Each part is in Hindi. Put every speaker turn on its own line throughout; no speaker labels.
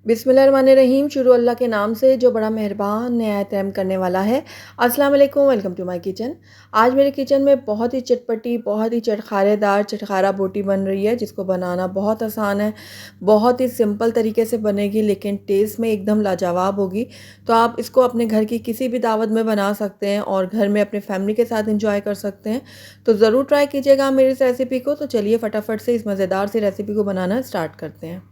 बिस्मिल्लाहिर्रहमानिर्रहीम। शुरू अल्लाह के नाम से जो बड़ा मेहरबान नहायत रहम करने वाला है। अस्सलाम वालेकुम, वेलकम टू माय किचन। आज मेरे किचन में बहुत ही चटपटी, बहुत ही चटखारेदार चटखारा बोटी बन रही है, जिसको बनाना बहुत आसान है। बहुत ही सिंपल तरीके से बनेगी, लेकिन टेस्ट में एकदम लाजवाब होगी। तो आप इसको अपने घर की किसी भी दावत में बना सकते हैं और घर में अपने फैमिली के साथ इंजॉय कर सकते हैं। तो ज़रूर ट्राई कीजिएगा मेरी इस रेसिपी को। तो चलिए फटाफट से इस मज़ेदार सी रेसिपी को बनाना स्टार्ट करते हैं।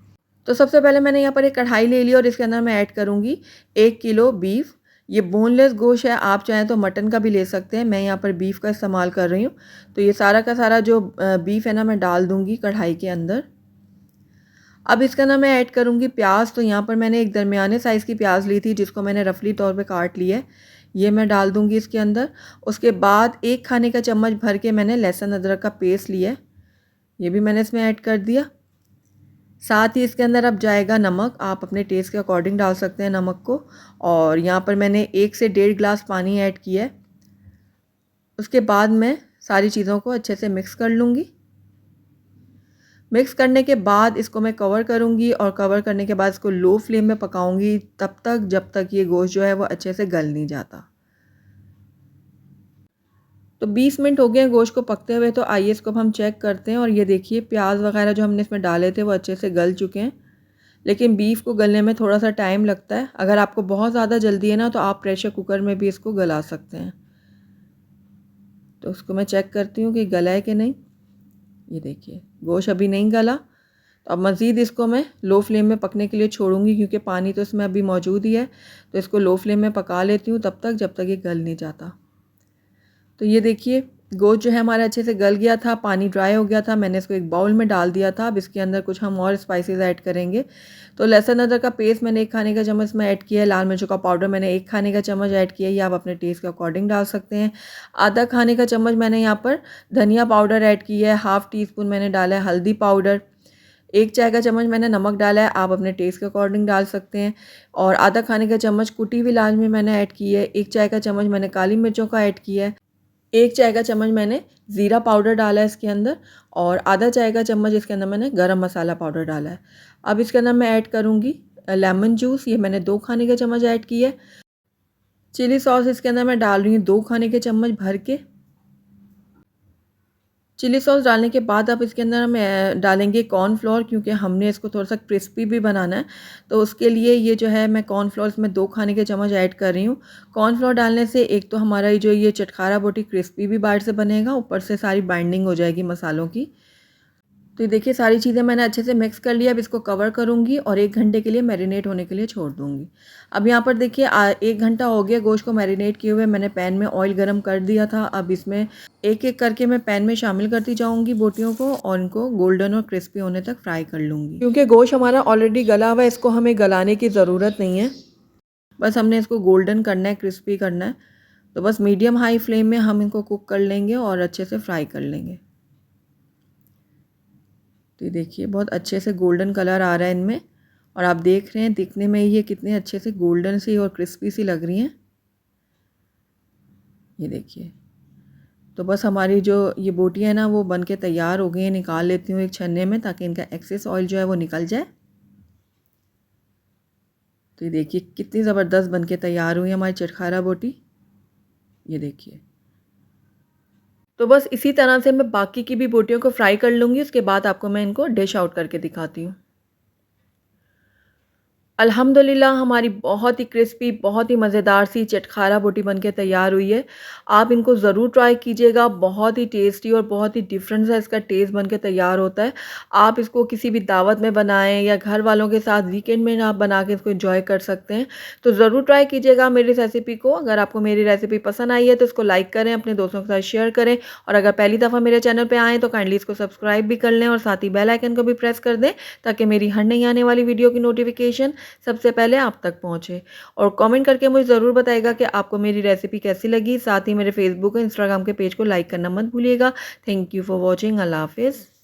तो सबसे पहले मैंने यहाँ पर एक कढ़ाई ले ली और इसके अंदर मैं ऐड करूँगी 1 किलो बीफ। ये बोनलेस गोश्त है, आप चाहें तो मटन का भी ले सकते हैं। मैं यहाँ पर बीफ का इस्तेमाल कर रही हूँ। तो ये सारा का सारा जो बीफ है ना, मैं डाल दूँगी कढ़ाई के अंदर। अब इसके अंदर मैं ऐड करूँगी प्याज। तो यहाँ पर मैंने एक दरमियाने साइज़ की प्याज ली थी, जिसको मैंने रफली तौर पे काट लिया है। ये मैं डाल दूँगी इसके अंदर। उसके बाद 1 खाने का चम्मच भर के मैंने लहसुन अदरक का पेस्ट लिया है, ये भी मैंने इसमें ऐड कर दिया। साथ ही इसके अंदर अब जाएगा नमक। आप अपने टेस्ट के अकॉर्डिंग डाल सकते हैं नमक को। और यहाँ पर मैंने 1 से 1.5 गिलास पानी ऐड किया है। उसके बाद मैं सारी चीज़ों को अच्छे से मिक्स कर लूँगी। मिक्स करने के बाद इसको मैं कवर करूँगी और कवर करने के बाद इसको लो फ्लेम में पकाऊँगी तब तक जब तक ये गोश्त जो है वो अच्छे से गल नहीं जाता। तो 20 मिनट हो गए हैं गोश्त को पकते हुए। तो आइए इसको हम चेक करते हैं। और ये देखिए प्याज वगैरह जो हमने इसमें डाले थे वो अच्छे से गल चुके हैं, लेकिन बीफ को गलने में थोड़ा सा टाइम लगता है। अगर आपको बहुत ज़्यादा जल्दी है ना, तो आप प्रेशर कुकर में भी इसको गला सकते हैं। तो उसको मैं चेक करती हूँ कि गला है कि नहीं। ये देखिए गोश्त अभी नहीं गला। तो अब मज़ीद इसको मैं लो फ्लेम में पकने के लिए छोड़ूंगी, क्योंकि पानी तो इसमें अभी मौजूद ही है। तो इसको लो फ्लेम में पका लेती हूँ तब तक जब तक ये गल नहीं जाता। तो ये देखिए गोश्त जो है हमारा अच्छे से गल गया था, पानी ड्राई हो गया था। मैंने इसको एक बाउल में डाल दिया था। अब इसके अंदर कुछ हम और स्पाइसेस ऐड करेंगे। तो लहसुन अदरक का पेस्ट मैंने 1 खाने का चम्मच में ऐड किया है। लाल मिर्चों का पाउडर मैंने 1 खाने का चम्मच ऐड किया है, या आप अपने टेस्ट के अकॉर्डिंग डाल सकते हैं। आधा खाने का चम्मच मैंने यहाँ पर धनिया पाउडर ऐड किया है। हाफ़ टी स्पून मैंने डाला है हल्दी पाउडर। 1 चाय का चम्मच मैंने नमक डाला है, आप अपने टेस्ट के अकॉर्डिंग डाल सकते हैं। और आधा खाने का चम्मच कुटी हुई लाल मिर्च मैंने ऐड की है। 1 चाय का चम्मच मैंने काली मिर्चों का ऐड किया है। 1 चाय का चम्मच मैंने ज़ीरा पाउडर डाला है इसके अंदर। और आधा चाय का चम्मच इसके अंदर मैंने गरम मसाला पाउडर डाला है। अब इसके अंदर मैं ऐड करूँगी लेमन जूस। ये मैंने 2 खाने का चम्मच ऐड किया है। चिली सॉस इसके अंदर मैं डाल रही हूँ 2 खाने के चम्मच भर के। चिली सॉस डालने के बाद अब इसके अंदर हम डालेंगे कॉर्नफ्लोर, क्योंकि हमने इसको थोड़ा सा क्रिस्पी भी बनाना है। तो उसके लिए ये जो है मैं कॉर्नफ्लोर इसमें 2 खाने के चम्मच ऐड कर रही हूँ। कॉर्नफ्लोर डालने से एक तो हमारा जो ये चटखारा बोटी क्रिस्पी भी बाहर से बनेगा, ऊपर से सारी बाइंडिंग हो जाएगी मसालों की। तो ये देखिए सारी चीज़ें मैंने अच्छे से मिक्स कर लिया। अब इसको कवर करूँगी और 1 घंटे के लिए मैरिनेट होने के लिए छोड़ दूँगी। अब यहाँ पर देखिए 1 घंटा हो गया गोश्त को मैरिनेट किए हुए। मैंने पैन में ऑयल गरम कर दिया था। अब इसमें एक-एक करके मैं पैन में शामिल करती जाऊँगी बोटियों को, और इनको गोल्डन और क्रिस्पी होने तक फ्राई कर लूँगी। क्योंकि गोश्त हमारा ऑलरेडी गला हुआ है, इसको हमें गलाने की ज़रूरत नहीं है। बस हमने इसको गोल्डन करना है, क्रिस्पी करना है। तो बस मीडियम हाई फ्लेम में हम इनको कुक कर लेंगे और अच्छे से फ्राई कर लेंगे। तो ये देखिए बहुत अच्छे से गोल्डन कलर आ रहा है इनमें। और आप देख रहे हैं दिखने में ये कितने अच्छे से गोल्डन सी और क्रिस्पी सी लग रही हैं। ये देखिए तो बस हमारी जो ये बोटियाँ हैं ना, वो बन के तैयार हो गई हैं। निकाल लेती हूँ एक छन्ने में, ताकि इनका एक्सेस ऑयल जो है वो निकल जाए। तो ये देखिए कितनी ज़बरदस्त बन के तैयार हुई है हमारी चटखारा बोटी। ये देखिए तो बस इसी तरह से मैं बाकी की भी बोटियों को फ्राई कर लूँगी। उसके बाद आपको मैं इनको डिश आउट करके दिखाती हूँ। अल्हम्दुलिल्लाह हमारी बहुत ही क्रिस्पी, बहुत ही मज़ेदार सी चटखारा बोटी बनके तैयार हुई है। आप इनको ज़रूर ट्राई कीजिएगा। बहुत ही टेस्टी और बहुत ही डिफरेंट सा इसका टेस्ट बनके तैयार होता है। आप इसको किसी भी दावत में बनाएँ या घर वालों के साथ वीकेंड में आप बना के इसको एंजॉय कर सकते हैं। तो ज़रूर ट्राई कीजिएगा मेरी इस रेसिपी को। अगर आपको मेरी रेसिपी पसंद आई है तो इसको लाइक करें, अपने दोस्तों के साथ शेयर करें। और अगर पहली दफ़ा मेरे चैनल पे आएँ तो काइंडली इसको सब्सक्राइब भी कर लें और साथ ही बेल आइकन को भी प्रेस कर दें, ताकि मेरी हर नई आने वाली वीडियो की नोटिफिकेशन सबसे पहले आप तक पहुँचे। और कमेंट करके मुझे ज़रूर बताइएगा कि आपको मेरी रेसिपी कैसी लगी। साथ ही मेरे फेसबुक और इंस्टाग्राम के पेज को लाइक करना मत भूलिएगा। Thank you for watching. अल्लाह हाफ़िज़।